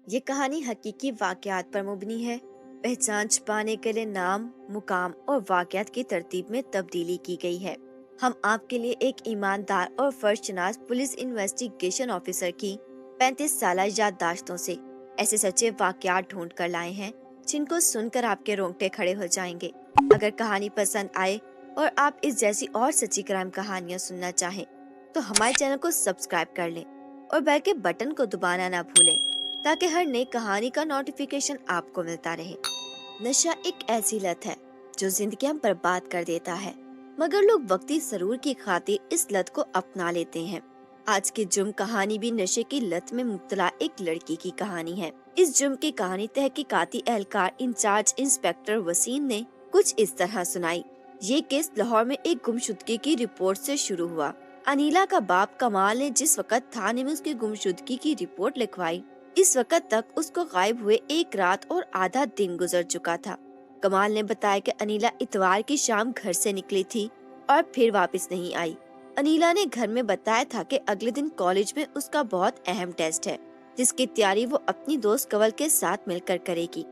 یہ کہانی حقیقی واقعات پر مبنی ہے۔ پہچان چھپانے کے لیے نام، مقام اور واقعات کی ترتیب میں تبدیلی کی گئی ہے۔ ہم آپ کے لیے ایک ایماندار اور فرض شناس پولیس انویسٹیگیشن آفیسر کی 35 سالہ یادداشتوں سے ایسے سچے واقعات ڈھونڈ کر لائے ہیں جن کو سن کر آپ کے رونگٹے کھڑے ہو جائیں گے۔ اگر کہانی پسند آئے اور آپ اس جیسی اور سچی کرائم کہانیاں سننا چاہیں تو ہمارے چینل کو سبسکرائب کر لیں اور بیل کے بٹن کو دبانا نہ بھولیں تاکہ ہر نئی کہانی کا نوٹیفیکیشن آپ کو ملتا رہے۔ نشہ ایک ایسی لت ہے جو زندگیاں برباد کر دیتا ہے، مگر لوگ وقتی سرور کی خاطر اس لت کو اپنا لیتے ہیں۔ آج کی جرم کہانی بھی نشے کی لت میں مبتلا ایک لڑکی کی کہانی ہے۔ اس جرم کی کہانی تحقیقاتی اہلکار انچارج انسپکٹر وسیم نے کچھ اس طرح سنائی۔ یہ کیس لاہور میں ایک گمشدگی کی رپورٹ سے شروع ہوا۔ انیلا کا باپ کمال نے جس وقت تھانے میں اس کی گمشدگی کی رپورٹ لکھوائی، اس وقت تک اس کو غائب ہوئے ایک رات اور آدھا دن گزر چکا تھا۔ کمال نے بتایا کہ انیلا اتوار کی شام گھر سے نکلی تھی اور پھر واپس نہیں آئی۔ انیلا نے گھر میں بتایا تھا کہ اگلے دن کالج میں اس کا بہت اہم ٹیسٹ ہے جس کی تیاری وہ اپنی دوست کنول کے ساتھ مل کر کرے گی،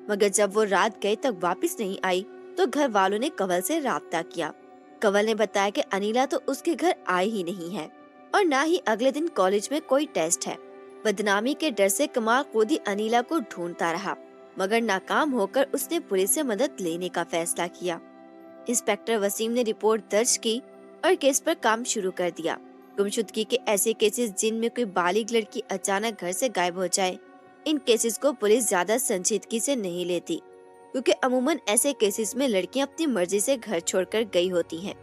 مگر جب وہ رات گئے تک واپس نہیں آئی تو گھر والوں نے کنول سے رابطہ کیا۔ کنول نے بتایا کہ انیلا تو اس کے گھر آئی ہی نہیں ہے اور نہ ہی اگلے دن کالج میں کوئی ٹیسٹ ہے۔ بدنامی کے ڈر سے کمال خود ہی انیلا کو ڈھونڈتا رہا، مگر ناکام ہو کر اس نے پولیس سے مدد لینے کا فیصلہ کیا۔ انسپکٹر وسیم نے رپورٹ درج کی اور کیس پر کام شروع کر دیا۔ گمشدگی کے ایسے کیسز جن میں کوئی بالغ لڑکی اچانک گھر سے غائب ہو جائے، ان کیسز کو پولیس زیادہ سنجیدگی سے نہیں لیتی، کیونکہ عموماً ایسے کیسز میں لڑکیاں اپنی مرضی سے گھر چھوڑ کر گئی ہوتی ہیں۔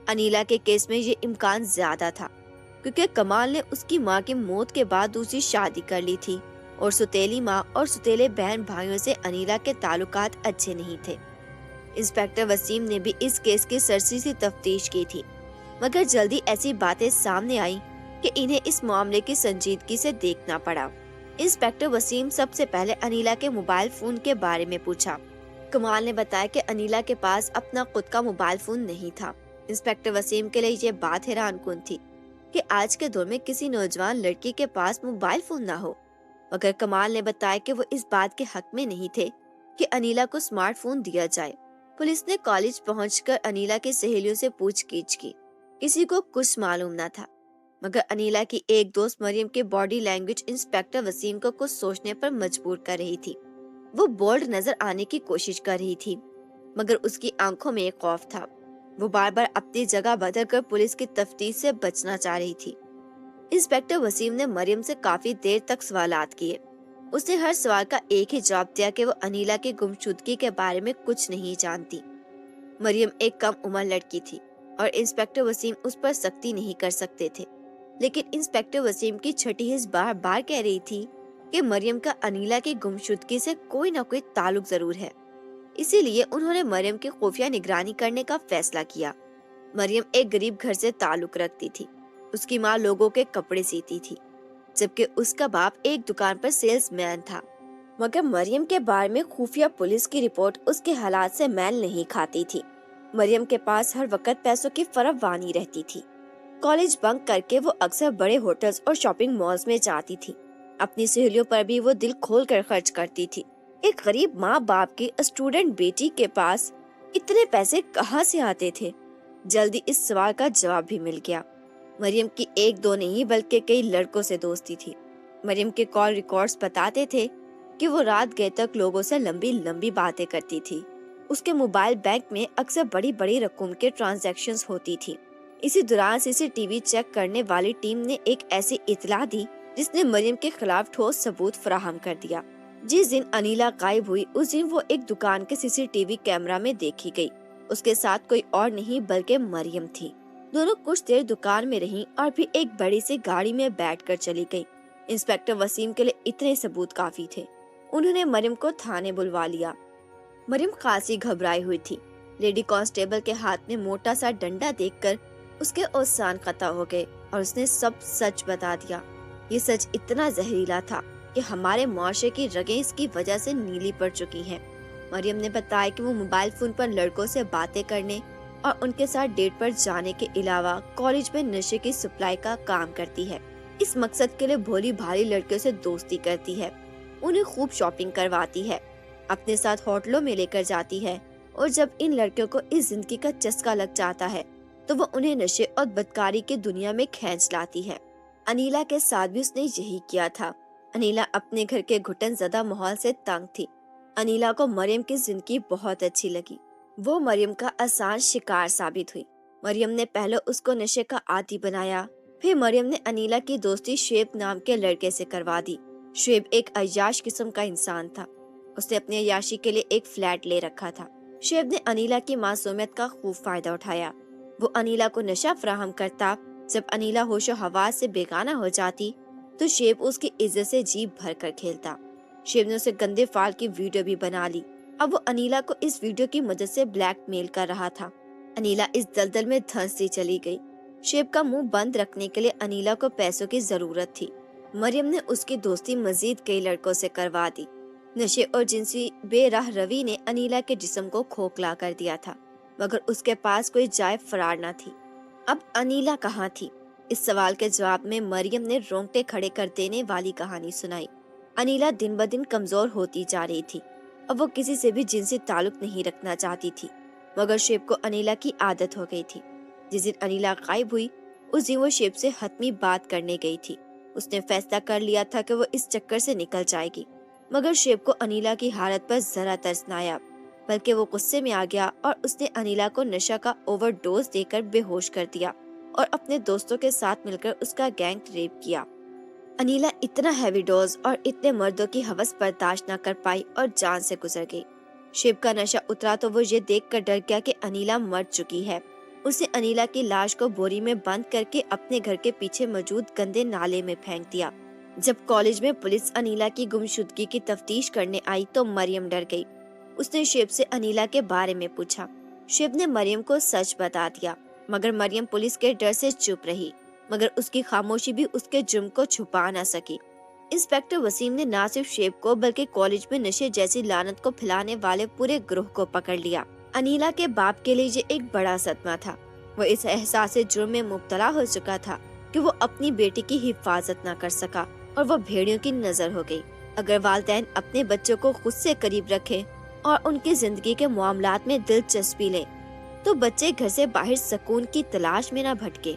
انیلا کے کیس میں یہ امکان زیادہ تھا، کیونکہ کمال نے اس کی ماں کی موت کے بعد دوسری شادی کر لی تھی اور ستیلی ماں اور ستیلے بہن بھائیوں سے انیلا کے تعلقات اچھے نہیں تھے۔ انسپکٹر وسیم نے بھی اس کیس کی سرسری سی تفتیش کی تھی، مگر جلدی ایسی باتیں سامنے آئیں کہ انہیں اس معاملے کی سنجیدگی سے دیکھنا پڑا۔ انسپکٹر وسیم سب سے پہلے انیلا کے موبائل فون کے بارے میں پوچھا۔ کمال نے بتایا کہ انیلا کے پاس اپنا خود کا موبائل فون نہیں تھا۔ انسپکٹر وسیم کے لیے یہ بات حیران کن تھی کہ آج کے دور میں کسی نوجوان لڑکی کے پاس موبائل فون نہ ہو، مگر کمال نے بتایا کہ وہ اس بات کے حق میں نہیں تھے کہ انیلا کو سمارٹ فون دیا جائے۔ پولیس نے کالج پہنچ کر انیلا کی سہیلیوں سے پوچھ گچھ کی، کسی کو کچھ معلوم نہ تھا، مگر انیلا کی ایک دوست مریم کی باڈی لینگویج انسپکٹر وسیم کو کچھ سوچنے پر مجبور کر رہی تھی۔ وہ بولڈ نظر آنے کی کوشش کر رہی تھی، مگر اس کی آنکھوں میں ایک خوف تھا۔ وہ بار بار اپنی جگہ بدل کر پولیس کی تفتیش سے بچنا چاہ رہی تھی۔ انسپکٹر وسیم نے مریم سے کافی دیر تک سوالات کیے۔ اس نے ہر سوال کا ایک ہی جواب دیا کہ وہ انیلا کی گمشدگی کے بارے میں کچھ نہیں جانتی۔ مریم ایک کم عمر لڑکی تھی اور انسپکٹر وسیم اس پر سختی نہیں کر سکتے تھے، لیکن انسپکٹر وسیم کی چھٹی حص بار بار کہہ رہی تھی کہ مریم کا انیلا کی گمشدگی سے کوئی نہ کوئی تعلق ضرور ہے۔ اسی لیے انہوں نے مریم کی خفیہ نگرانی کرنے کا فیصلہ کیا۔ مریم ایک غریب گھر سے تعلق رکھتی تھی۔ اس کی ماں لوگوں کے کپڑے سیتی تھی، جبکہ اس کا باپ ایک دکان پر سیلز مین تھا، مگر مریم کے بارے میں خفیہ پولیس کی رپورٹ اس کے حالات سے میل نہیں کھاتی تھی۔ مریم کے پاس ہر وقت پیسوں کی فراوانی رہتی تھی۔ کالج بنک کر کے وہ اکثر بڑے ہوٹلز اور شاپنگ مالز میں جاتی تھی۔ اپنی سہیلیوں پر بھی وہ دل کھول کر خرچ کرتی تھی۔ ایک غریب ماں باپ کی اسٹوڈنٹ بیٹی کے پاس اتنے پیسے کہاں سے آتے تھے؟ جلدی اس سوال کا جواب بھی مل گیا۔ مریم کی ایک دو نہیں بلکہ کئی لڑکوں سے دوستی تھی۔ مریم کے کال ریکارڈز بتاتے تھے کہ وہ رات گئے تک لوگوں سے لمبی لمبی باتیں کرتی تھی۔ اس کے موبائل بینک میں اکثر بڑی بڑی رقم کے ٹرانزیکشنز ہوتی تھی۔ اسی دوران سی سی ٹی وی چیک کرنے والی ٹیم نے ایک ایسی اطلاع دی جس نے مریم کے خلاف ٹھوس ثبوت فراہم کر دیا۔ جس دن انیلا غائب ہوئی اس دن وہ ایک دکان کے سی سی ٹی وی کیمرہ میں دیکھی گئی۔ اس کے ساتھ کوئی اور نہیں بلکہ مریم تھی۔ دونوں کچھ دیر دکان میں رہیں اور پھر ایک بڑی سی گاڑی میں بیٹھ کر چلی گئی۔ انسپکٹر وسیم کے لیے اتنے ثبوت کافی تھے۔ انہوں نے مریم کو تھانے بلوا لیا۔ مریم خاصی گھبرائی ہوئی تھی۔ لیڈی کانسٹیبل کے ہاتھ میں موٹا سا ڈنڈا دیکھ کر اس کے اوزان قطع ہو گئے اور اس نے سب سچ بتا دیا۔ یہ سچ اتنا زہریلا تھا کہ ہمارے معاشرے کی رگیں اس کی وجہ سے نیلی پڑ چکی ہیں۔ مریم نے بتایا کہ وہ موبائل فون پر لڑکوں سے باتیں کرنے اور ان کے ساتھ ڈیٹ پر جانے کے علاوہ کالج میں نشے کی سپلائی کا کام کرتی ہے۔ اس مقصد کے لیے بھولی بھالی لڑکیوں سے دوستی کرتی ہے۔ انہیں خوب شاپنگ کرواتی ہے، اپنے ساتھ ہوٹلوں میں لے کر جاتی ہے، اور جب ان لڑکیوں کو اس زندگی کا چسکا لگ جاتا ہے تو وہ انہیں نشے اور بدکاری کی دنیا میں کھینچ لاتی ہے۔ انیلا کے ساتھ بھی اس نے یہی کیا تھا۔ انیلا اپنے گھر کے گھٹن زدہ ماحول سے تنگ تھی۔ انیلا کو مریم کی زندگی بہت اچھی لگی۔ وہ مریم کا آسان شکار ثابت ہوئی۔ مریم نے پہلے اس کو نشے کا عادی بنایا، پھر مریم نے انیلا کی دوستی شعیب نام کے لڑکے سے کروا دی۔ شعیب ایک عیاش قسم کا انسان تھا۔ اس نے اپنی عیاشی کے لیے ایک فلیٹ لے رکھا تھا۔ شعیب نے انیلا کی معصومیت کا خوب فائدہ اٹھایا۔ وہ انیلا کو نشہ فراہم کرتا۔ جب انیلا ہوش و حواس سے بیگانہ ہو جاتی تو شعیب اس کی عزت سے جیب بھر کر کھیلتا۔ شعیب نے اسے گندے فال کی ویڈیو بھی بنا لی۔ اب وہ انیلا کو اس ویڈیو کی مدد سے بلیک میل کر رہا تھا۔ انیلا اس دلدل میں دھنستی چلی گئی۔ شعیب کا منہ بند رکھنے کے لیے انیلا کو پیسوں کی ضرورت تھی۔ مریم نے اس کی دوستی مزید کئی لڑکوں سے کروا دی۔ نشے اور جنسی بے راہ روی نے انیلا کے جسم کو کھوکھلا کر دیا تھا، مگر اس کے پاس کوئی جائے فرار نہ تھی۔ اب انیلا کہاں تھی؟ اس سوال کے جواب میں مریم نے رونگٹے کھڑے کر دینے والی کہانی سنائی۔ انیلا دن بدن کمزور ہوتی جا رہی تھی۔ اب وہ کسی سے بھی جنسی تعلق نہیں رکھنا چاہتی تھی، مگر شعیب کو انیلا کی عادت ہو گئی تھی۔ جس دن انیلا غائب ہوئی اس دن وہ شعیب سے حتمی بات کرنے گئی تھی۔ اس نے فیصلہ کر لیا تھا کہ وہ اس چکر سے نکل جائے گی، مگر شعیب کو انیلا کی حالت پر ذرا ترس نہ آیا، بلکہ وہ غصے میں آ گیا اور اس نے انیلا کو نشہ کا اوور ڈوز دے کر بے ہوش کر دیا اور اپنے دوستوں کے ساتھ مل کر اس کا گینگ ریپ کیا۔ انیلا اتنا ہیوی ڈوز اور اتنے مردوں کی ہوس برداشت نہ کر پائی اور جان سے گزر گئی۔ شعیب کا نشہ اترا تو وہ یہ دیکھ کر ڈر گیا کہ انیلا مر چکی ہے۔ اس نے انیلا کی لاش کو بوری میں بند کر کے اپنے گھر کے پیچھے موجود گندے نالے میں پھینک دیا۔ جب کالج میں پولیس انیلا کی گمشدگی کی تفتیش کرنے آئی تو مریم ڈر گئی۔ اس نے شعیب سے انیلا کے بارے میں پوچھا۔ شعیب نے مریم کو سچ بتا دیا، مگر مریم پولیس کے ڈر سے چپ رہی، مگر اس کی خاموشی بھی اس کے جرم کو چھپا نہ سکی۔ انسپیکٹر وسیم نے نہ صرف شعیب کو بلکہ کالج میں نشے جیسی لعنت کو پھیلانے والے پورے گروہ کو پکڑ لیا۔ انیلا کے باپ کے لیے یہ ایک بڑا صدمہ تھا۔ وہ اس احساس جرم میں مبتلا ہو چکا تھا کہ وہ اپنی بیٹی کی حفاظت نہ کر سکا اور وہ بھیڑیوں کی نظر ہو گئی۔ اگر والدین اپنے بچوں کو خود سے قریب رکھیں اور ان کی زندگی کے معاملات میں دلچسپی لیں تو بچے گھر سے باہر سکون کی تلاش میں نہ بھٹکے۔